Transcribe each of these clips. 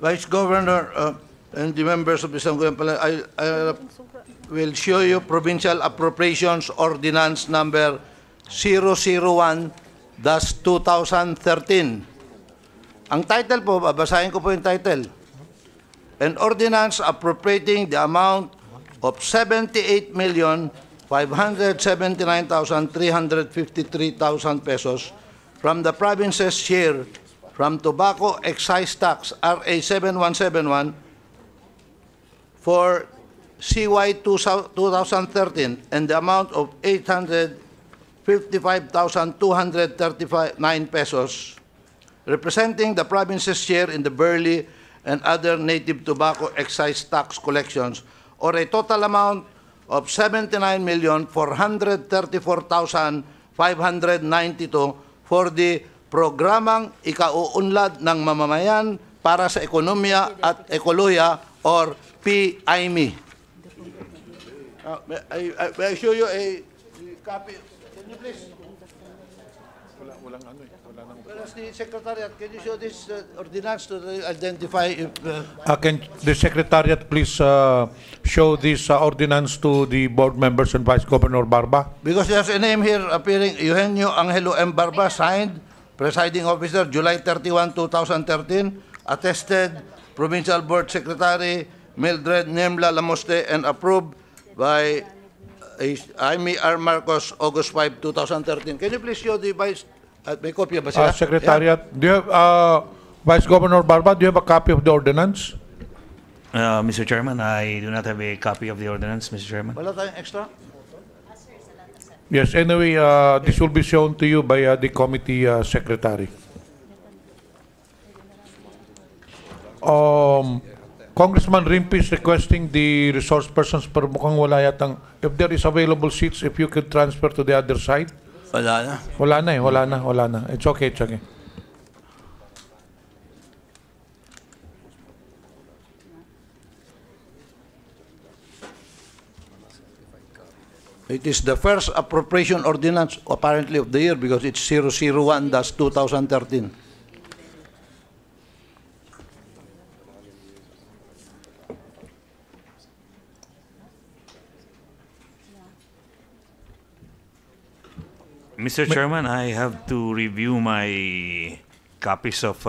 Vice Governor and the members of the Sangguniang Palengke, I will show you Provincial Appropriations Ordinance number 001-2013. Ang title po, babasahin ko po yung title. An ordinance appropriating the amount of 78,579,353 pesos from the province's share from tobacco excise tax RA 7171 for CY 2013 and the amount of 855,239 pesos, representing the province's share in the barley and other native tobacco excise tax collections, or a total amount of 79,434,592 for the programang ikauunlad ng mamamayan para sa ekonomiya at ekolohiya, or PIME. May I show you a copy? Can you please? Walang ano eh. Whereas the Secretariat, can you show this ordinance to identify if... Can the Secretariat please show this ordinance to the board members and Vice Governor Barba? Because there's a name here appearing, Eugenio Angelo M. Barba, signed, Presiding Officer, July 31, 2013, attested, Provincial Board Secretary, Mildred Nemla Lamoste, and approved by Imee R. Marcos, August 5, 2013. Can you please show the Vice... may copy ba sila? Secretariat, yeah. Do you have, Vice Governor Barba, do you have a copy of the ordinance? Mr. Chairman, I do not have a copy of the ordinance, Mr. Chairman. Wala tayong extra? Yes, anyway, this will be shown to you by the committee secretary. Congressman Rimpi is requesting the resource persons, pero mukhang wala yatang, if there is available seats, if you could transfer to the other side. Wala na. Wala na eh, wala na. It's okay, it's okay. It is the first appropriation ordinance, apparently, of the year because it's 001-2013. Mr. Chairman, I have to review my copies of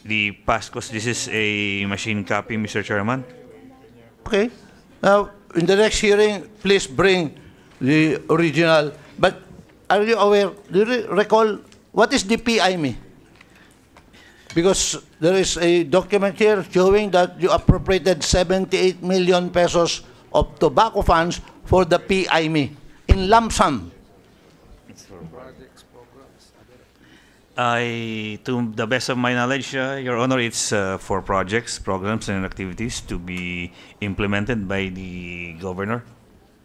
the PASCOs. This is a machine copy, Mr. Chairman. Okay. Now, in the next hearing, please bring the original. But are you aware, do you recall, what is the PIME? Because there is a document here showing that you appropriated 78 million pesos of tobacco funds for the PIME in lump sum. To the best of my knowledge, Your Honor, it's for projects, programs, and activities to be implemented by the governor.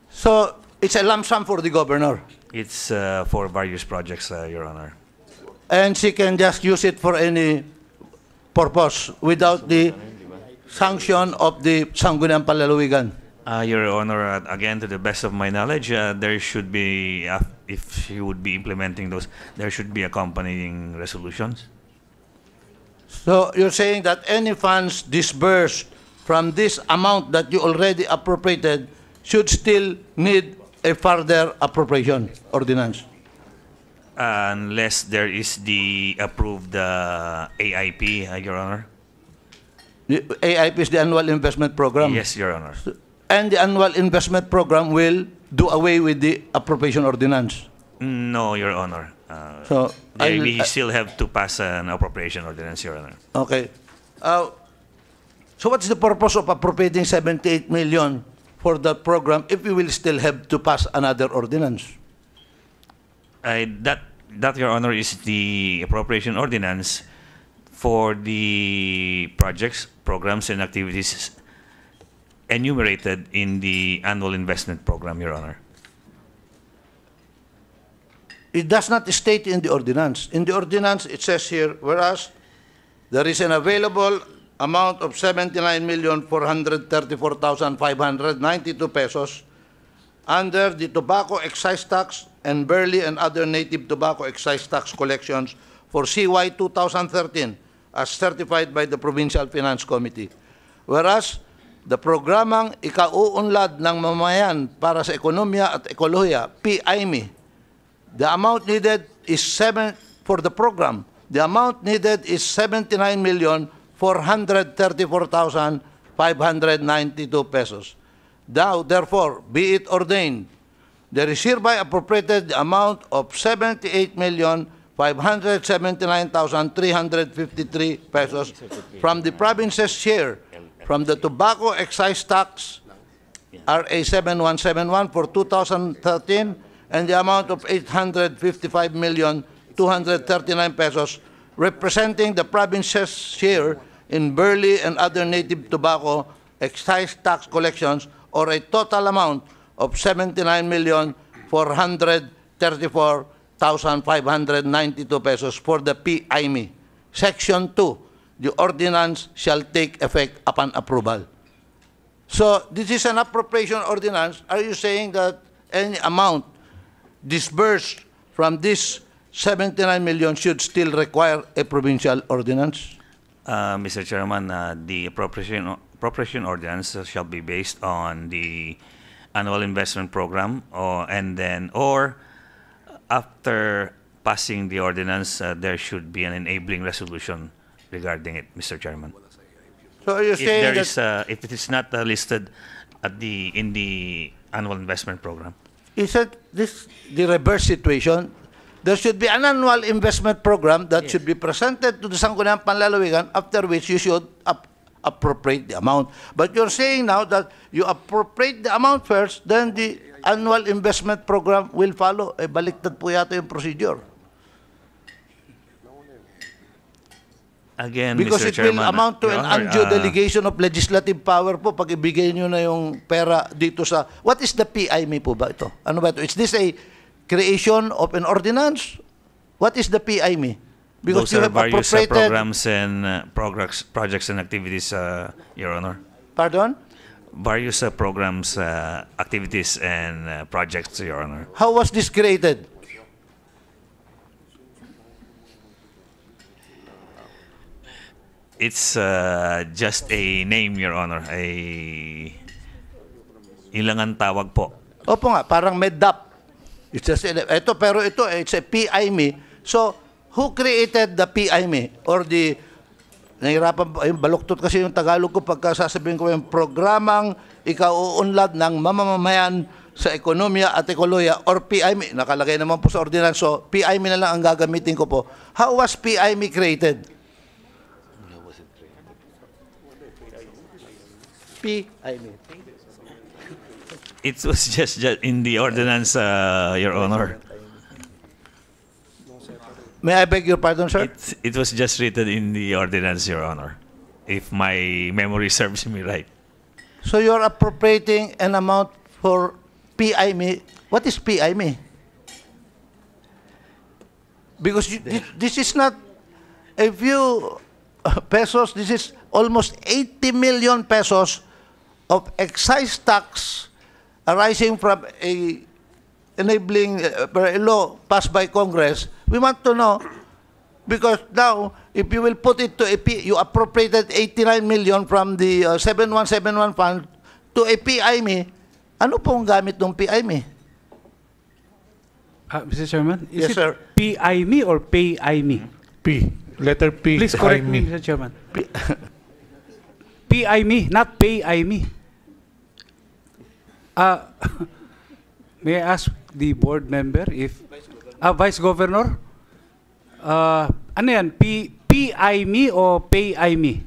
So, it's a lump sum for the governor. It's for various projects, Your Honor. And she can just use it for any purpose without the sanction of the Sangguniang Palalawigan. Your Honor, again, to the best of my knowledge, there should be, if you would be implementing those, there should be accompanying resolutions. So you're saying that any funds disbursed from this amount that you already appropriated should still need a further appropriation ordinance? Unless there is the approved AIP, Your Honor. The AIP is the Annual Investment Program? Yes, Your Honor. And the Annual Investment Program will do away with the appropriation ordinance? No, Your Honor. So we still have to pass an appropriation ordinance, Your Honor. Okay. So what's the purpose of appropriating 78 million for that program if we will still have to pass another ordinance? That, Your Honor, is the appropriation ordinance for the projects, programs, and activities enumerated in the annual investment program, Your Honor. It does not state in the ordinance. In the ordinance, it says here, whereas there is an available amount of 79,434,592 pesos under the tobacco excise tax and barley and other native tobacco excise tax collections for CY 2013, as certified by the Provincial Finance Committee. Whereas, the programang ikauunlad ng mamamayan para sa ekonomiya at ekolohiya, PIME, the amount needed is for the program. The amount needed is 79,434,592 pesos. Now, therefore, be it ordained, there is hereby appropriated the amount of 78,579,353 pesos from the province's share from the tobacco excise tax RA 7171 for 2013 and the amount of 855,239 pesos representing the province's share in burley and other native tobacco excise tax collections, or a total amount of 79,434,592 pesos for the PIME. Section 2, the ordinance shall take effect upon approval. So, this is an appropriation ordinance. Are you saying that any amount disbursed from this 79 million should still require a provincial ordinance? Mr. Chairman, the appropriation ordinance shall be based on the annual investment program, or after passing the ordinance, there should be an enabling resolution regarding it, Mr. Chairman. So are you saying that if it is not listed in the annual investment program? is it this the reverse situation? There should be an annual investment program that should be presented to the Sangguniang Panlalawigan, after which you should appropriate the amount. But you're saying now that you appropriate the amount first, then the annual investment program will follow. Eh, baliktad po yata yung procedure. Again, Because Mr. it Chairman, will amount to Your an Honor, undue delegation of legislative power po pag ibigay nyo na yung pera dito sa... What is the PIME po ba ito? Ano ba ito? Is this a creation of an ordinance? What is the PIME? Because those you are have various appropriated... programs and projects and activities, Your Honor. Pardon? Various programs, activities, and projects, Your Honor. How was this created? It's just a name, Your Honor. Ilangan tawag po. Opo nga, parang MEDAP. It's just, ito, pero ito, it's a PIME. So, who created the PIME? Or the, nahirapan, ayun, baluktot kasi yung Tagalog ko pagka sasabihin ko yung programang ikauunlad ng mamamayan sa ekonomiya at ekolohiya, or PIME. Nakalagay naman po sa ordinance. So, PIME na lang ang gagamitin ko po. How was PIME created? PIME. It was just in the ordinance, Your Honor. May I beg your pardon, sir? It was just written in the ordinance, Your Honor, if my memory serves me right. So you're appropriating an amount for PIME. What is PIME? Because this is not a few pesos. This is almost 80 million pesos of excise tax arising from a enabling a law passed by Congress. We want to know, because now, if you will put it to you appropriated 89 million from the 7171 fund to a PIME, ano pong gamit ng PIME? Mr. Chairman, is Yes, sir. it PIME or PIME? P. Letter P. Please correct me, PIME. Mr. Chairman. PIME, not PIME. May I ask the board member if... Vice Governor? Ano yan? PIME o PIME?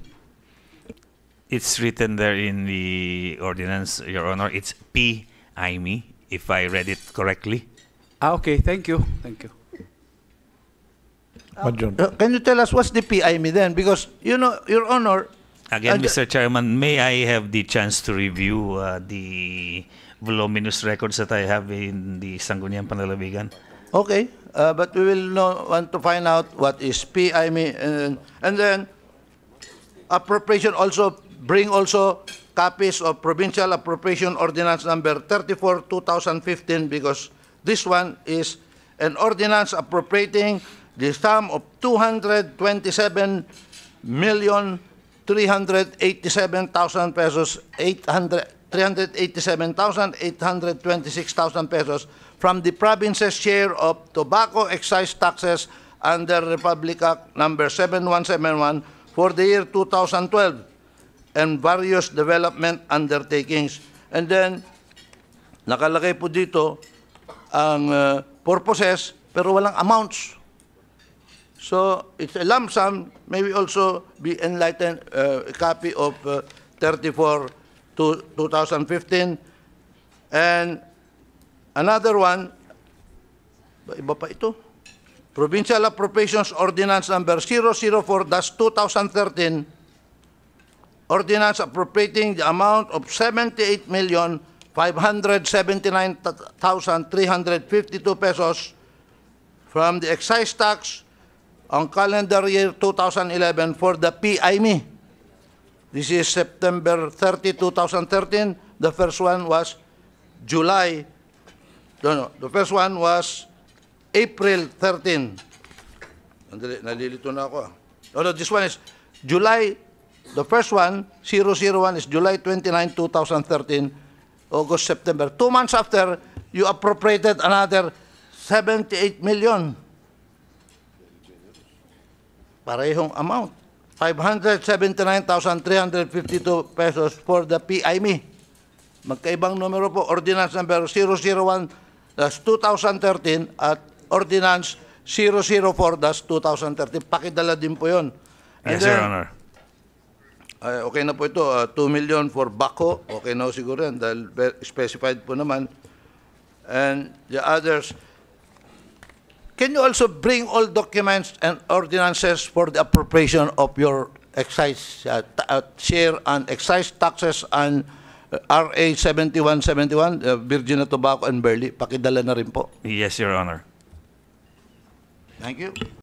It's written there in the ordinance, Your Honor. It's PIME, if I read it correctly. Okay, thank you. Thank you. Madyon. Can you tell us what's the PIME then? Because, you know, Your Honor... Again, Mr. Chairman, may I have the chance to review the voluminous records that I have in the Sangguniang Panlalawigan? Okay, but we will want to find out what is PIME, and then appropriation also, bring also copies of Provincial Appropriation Ordinance number 34/2015, because this one is an ordinance appropriating the sum of 227 387,000 pesos, 387,826,000 pesos from the province's share of tobacco excise taxes under Republic Act number 7171 for the year 2012 and various development undertakings. And then, nakalagay po dito ang purposes pero walang amounts. So, it's a lump sum. May we also be enlightened a copy of 34 to 2015. And another one, iba pa ito, Provincial Appropriations Ordinance number 004-2013, Ordinance appropriating the amount of 78,579,352 pesos from the excise tax on calendar year 2011 for the PIME. This is September 30, 2013. The first one was July. No, the first one was April 13. Nalilito na ako. No, this one is July. The first one, 001, is July 29, 2013. August, September. 2 months after, you appropriated another 78 million. Parehong amount. 579,352 pesos for the PIME. Magkaibang numero po, Ordinance number 001-2013 at Ordinance 004-2013. Pakidala din po yun. And Yes, Your Honor. Okay na po ito, 2 million for baco. Okay na siguro yan dahil specified po naman. And the others, can you also bring all documents and ordinances for the appropriation of your excise share and excise taxes and RA 7171, Virginia Tobacco and Barley? Pakidala na rin po. Yes, Your Honor. Thank you.